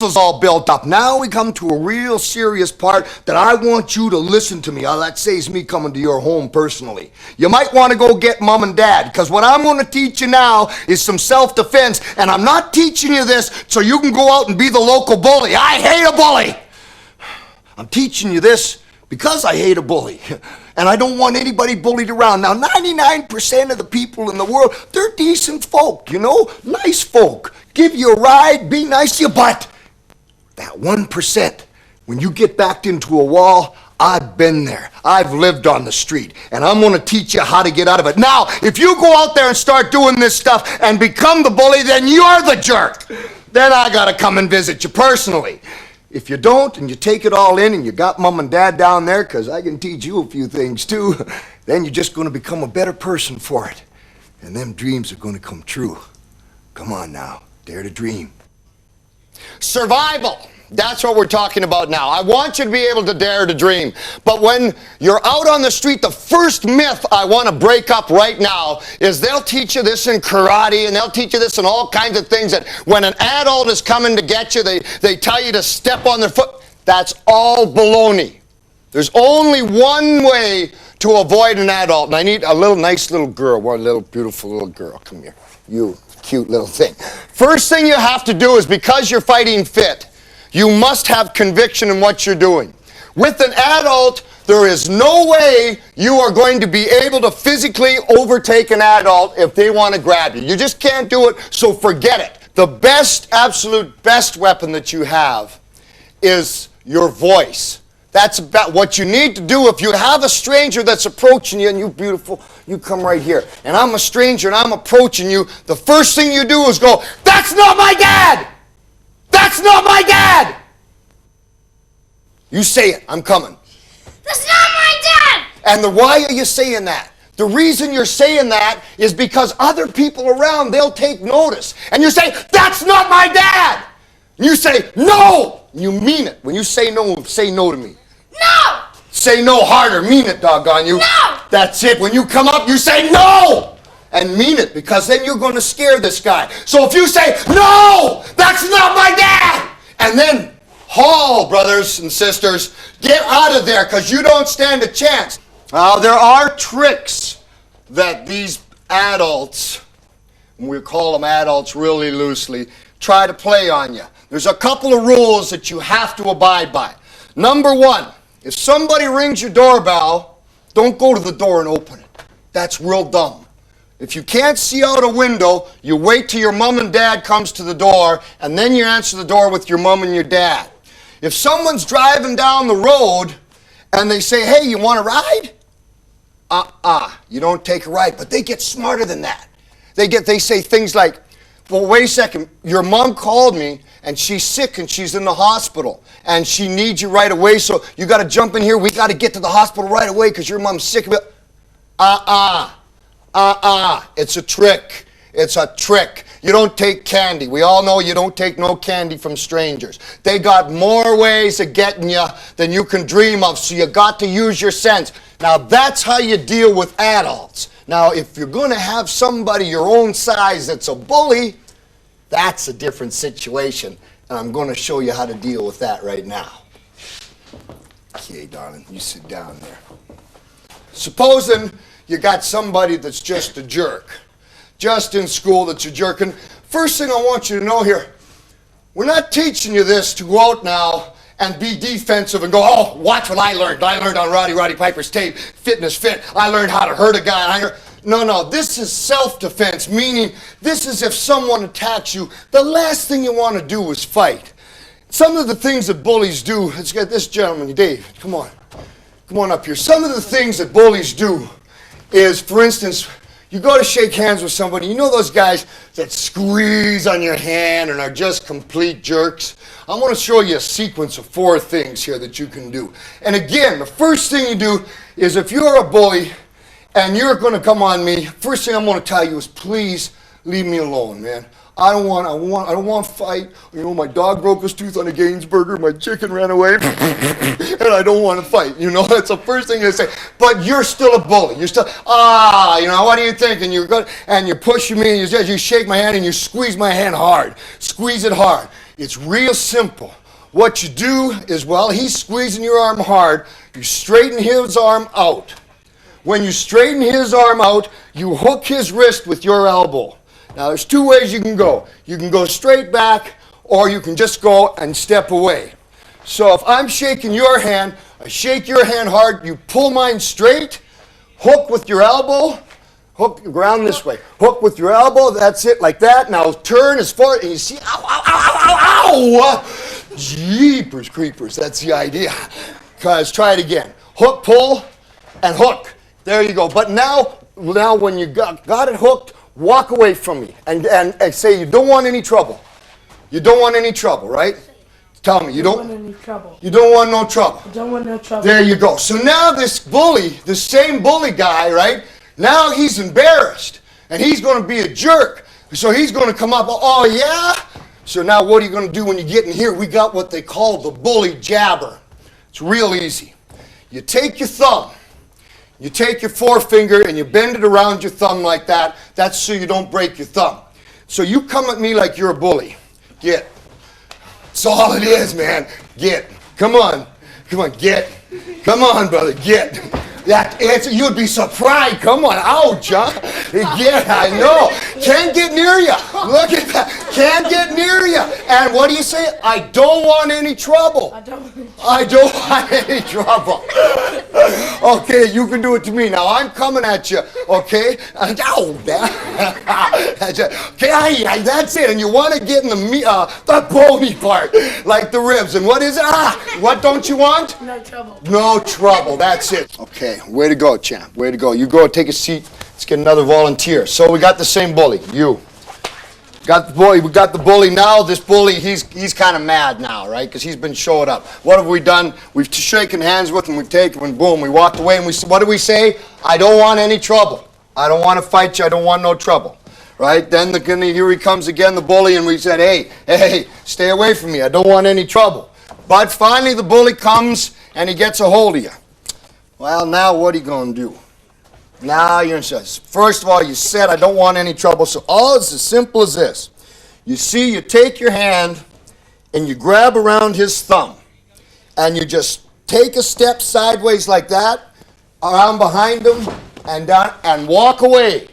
muscles all built up. Now we come to a real serious part that I want you to listen to me. That saves me coming to your home personally. You might want to go get mom and dad, because what I'm going to teach you now is some self-defense, and I'm not teaching you this so you can go out and be the local bully. I hate a bully. I'm teaching you this because I hate a bully, and I don't want anybody bullied around. Now, 99% of the people in the world, they're decent folk, you know, nice folk. Give you a ride, be nice to you, but that 1%, when you get backed into a wall, I've been there. I've lived on the street, and I'm going to teach you how to get out of it. Now, if you go out there and start doing this stuff and become the bully, then you're the jerk. Then I got to come and visit you personally. If you don't, and you take it all in, and you got mom and dad down there, because I can teach you a few things too, then you're just going to become a better person for it. And them dreams are going to come true. Come on now, dare to dream. Survival. That's what we're talking about now. I want you to be able to dare to dream. But when you're out on the street, the first myth I want to break up right now is they'll teach you this in karate, and they'll teach you this in all kinds of things, that when an adult is coming to get you, they tell you to step on their foot. That's all baloney. There's only one way to avoid an adult, and I need a little nice little girl, one little beautiful little girl. Come here, you cute little thing. First thing you have to do is, because you're fighting fit, you must have conviction in what you're doing. With an adult, there is no way you are going to be able to physically overtake an adult if they want to grab you. You just can't do it, so forget it. The best, absolute best weapon that you have is your voice. That's about what you need to do. If you have a stranger that's approaching you, and you beautiful, you come right here, and I'm a stranger and I'm approaching you, the first thing you do is go, "That's not my dad! That's not my dad!" You say it. I'm coming. That's not my dad! And why are you saying that? The reason you're saying that is because other people around, they'll take notice. And you say, "That's not my dad!" And you say, "No!" And you mean it. When you say no to me. No! Say no harder. Mean it, doggone you. No! That's it. When you come up, you say no! And mean it, because then you're going to scare this guy. So if you say, "No! That's not my dad!" And then haul, brothers and sisters, get out of there, because you don't stand a chance. Now, there are tricks that these adults, and we call them adults really loosely, try to play on you. There's a couple of rules that you have to abide by. Number one, if somebody rings your doorbell, don't go to the door and open it. That's real dumb. If you can't see out a window, you wait till your mom and dad comes to the door, and then you answer the door with your mom and your dad. If someone's driving down the road and they say, "Hey, you want a ride?" You don't take a ride. But they get smarter than that. They say things like, "Well, wait a second, your mom called me and she's sick and she's in the hospital and she needs you right away, so you got to jump in here. We got to get to the hospital right away because your mom's sick." It's a trick. It's a trick. You don't take candy. We all know you don't take no candy from strangers. They got more ways of getting you than you can dream of, so you got to use your sense. Now, that's how you deal with adults. Now, if you're going to have somebody your own size that's a bully, that's a different situation, and I'm going to show you how to deal with that right now. Okay, darling, you sit down there. Supposing you got somebody that's just a jerk, just in school that's a jerk. And first thing I want you to know here, we're not teaching you this to go out now and be defensive and go, "Oh, watch what I learned. I learned on Roddy Piper's tape, Fitness Fit. I learned how to hurt a guy." No, this is self-defense, meaning this is if someone attacks you, the last thing you want to do is fight. Some of the things that bullies do, let's get this gentleman, Dave, come on up here. Some of the things that bullies do is, for instance, you go to shake hands with somebody, you know those guys that squeeze on your hand and are just complete jerks? I want to show you a sequence of 4 things here that you can do. And again, the first thing you do is, if you're a bully and you're going to come on me, first thing I'm going to tell you is, please leave me alone, man. I don't want to fight. You know, my dog broke his tooth on a Gainsburger, my chicken ran away, and I don't want to fight. You know, that's the first thing they say. But you're still a bully. You're still, you know, what do you think? And you're good, and you're pushing me, and you shake my hand, and you squeeze my hand hard. Squeeze it hard. It's real simple. What you do is, while he's squeezing your arm hard, you straighten his arm out. When you straighten his arm out, you hook his wrist with your elbow. Now, there's two ways you can go. You can go straight back, or you can just go and step away. So if I'm shaking your hand, I shake your hand hard, you pull mine straight, hook with your elbow, hook around this way. Hook with your elbow, that's it, like that. Now turn as far, and you see, ow, ow, ow, ow, ow, ow! Jeepers creepers, that's the idea. Guys, try it again. Hook, pull, and hook. There you go. But now when you got it hooked, walk away from me and say you don't want any trouble. You don't want any trouble, right? Tell me, you don't want any trouble. You don't want no trouble. I don't want no trouble. There you go. So now this bully, the same bully guy, right? Now he's embarrassed and he's going to be a jerk. So he's going to come up, oh yeah? So now what are you going to do when you get in here? We got what they call the bully jabber. It's real easy. You take your thumb. You take your forefinger and you bend it around your thumb like that. That's so you don't break your thumb. So you come at me like you're a bully. Get. That's all it is, man. Get. Come on. Come on, get. Come on, brother, get. That answer, you'd be surprised. Come on, ouch, huh? Yeah, I know. Can't get near you. Look at that. Can't get near you. And what do you say? I don't want any trouble. I don't want any trouble. Okay, you can do it to me. Now, I'm coming at you, okay? And, okay, that's it. And you want to get in the bony part, like the ribs. And what is it? What don't you want? No trouble. No trouble. That's it. Okay, way to go, champ. Way to go. You go take a seat. Let's get another volunteer. So we got the same bully. You. Got the bully. We got the bully now. This bully, he's kind of mad now, right? Because he's been showing up. What have we done? We've shaken hands with him. We've taken him, and boom, we walked away. And what do we say? I don't want any trouble. I don't want to fight you. I don't want no trouble. Right? Then here he comes again, the bully, and we said, hey, stay away from me. I don't want any trouble. But finally the bully comes and he gets a hold of you. Well, now what are you going to do? Now you're in stress. First of all, you said I don't want any trouble, so all is as simple as this. You see, you take your hand and you grab around his thumb and you just take a step sideways like that, around behind him and down and walk away.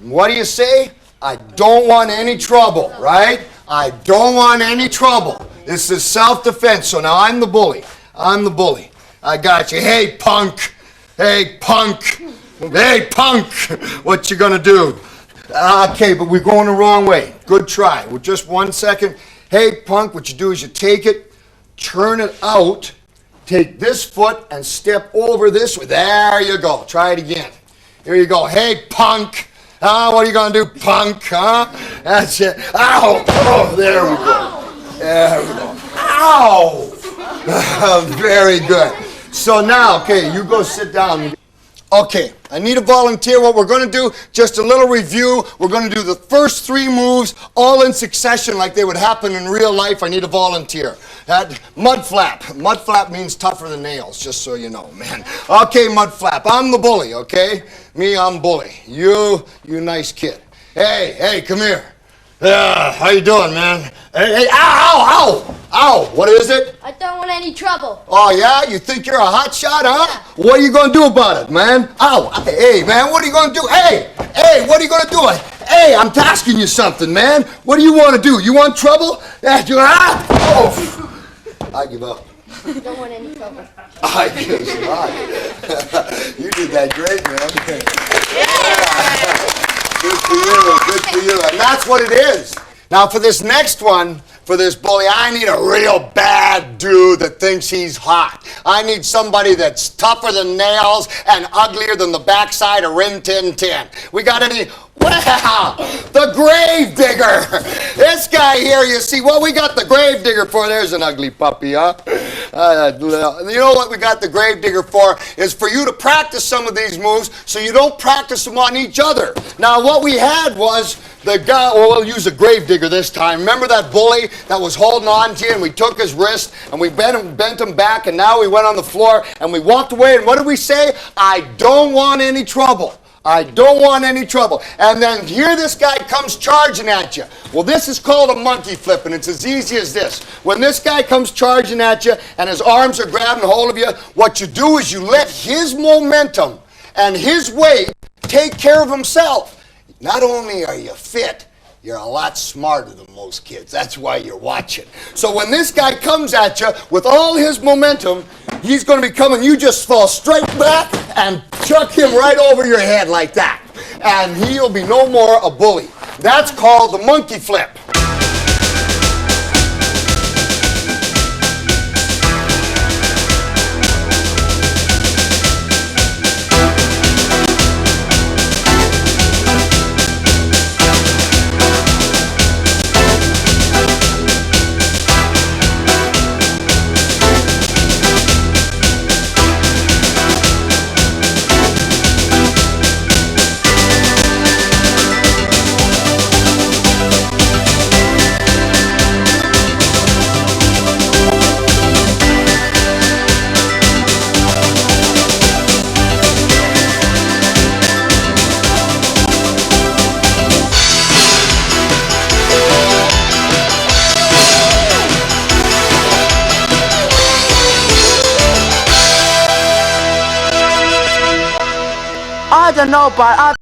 And what do you say? I don't want any trouble, right? I don't want any trouble. This is self-defense, so now I'm the bully. I'm the bully. I got you. Hey, punk. Hey, punk. Hey, punk. What you gonna do? Okay, but we're going the wrong way. Good try. Well, just 1 second. Hey, punk, what you do is you take it, turn it out, take this foot and step over this way. There you go. Try it again. Here you go. Hey, punk. What are you going to do, punk, huh? That's it. Ow! Oh, there we go. There we go. Ow! Very good. So now, okay, you go sit down. Okay, I need a volunteer. What we're going to do, just a little review. We're going to do the first 3 moves all in succession like they would happen in real life. I need a volunteer. Mud flap. Mud flap means tougher than nails, just so you know, man. Okay, mud flap. I'm the bully, okay? Me, I'm bully. You nice kid. Hey, come here. How you doing, man? Hey, ow! What is it? I don't want any trouble. Oh, yeah? You think you're a hot shot, huh? Yeah. What are you going to do about it, man? Ow! Hey, man, what are you going to do? Hey, what are you going to do? Hey, I'm asking you something, man. What do you want to do? You want trouble? Oh! I give up. I don't want any trouble. I guess not. You did that great, man. Yeah. Good for you. And that's what it is. Now for this next one, for this bully, I need a real bad dude that thinks he's hot. I need somebody that's tougher than nails and uglier than the backside of Rin Tin Tin. We got any? Wow, the grave digger. This guy here, you see, what we got the grave digger for, there's an ugly puppy, huh? You know what we got the gravedigger for? Is for you to practice some of these moves so you don't practice them on each other. Now, what we had was the guy, well, we'll use a gravedigger this time. Remember that bully that was holding on to you, and we took his wrist and we bent him back, and now we went on the floor and we walked away, and what did we say? I don't want any trouble. I don't want any trouble. And then here this guy comes charging at you. Well, this is called a monkey flip, and it's as easy as this. When this guy comes charging at you and his arms are grabbing hold of you, what you do is you let his momentum and his weight take care of himself. Not only are you fit, you're a lot smarter than most kids. That's why you're watching. So when this guy comes at you with all his momentum, he's going to be coming, you just fall straight back and chuck him right over your head like that. And he'll be no more a bully. That's called the monkey flip. I don't know, but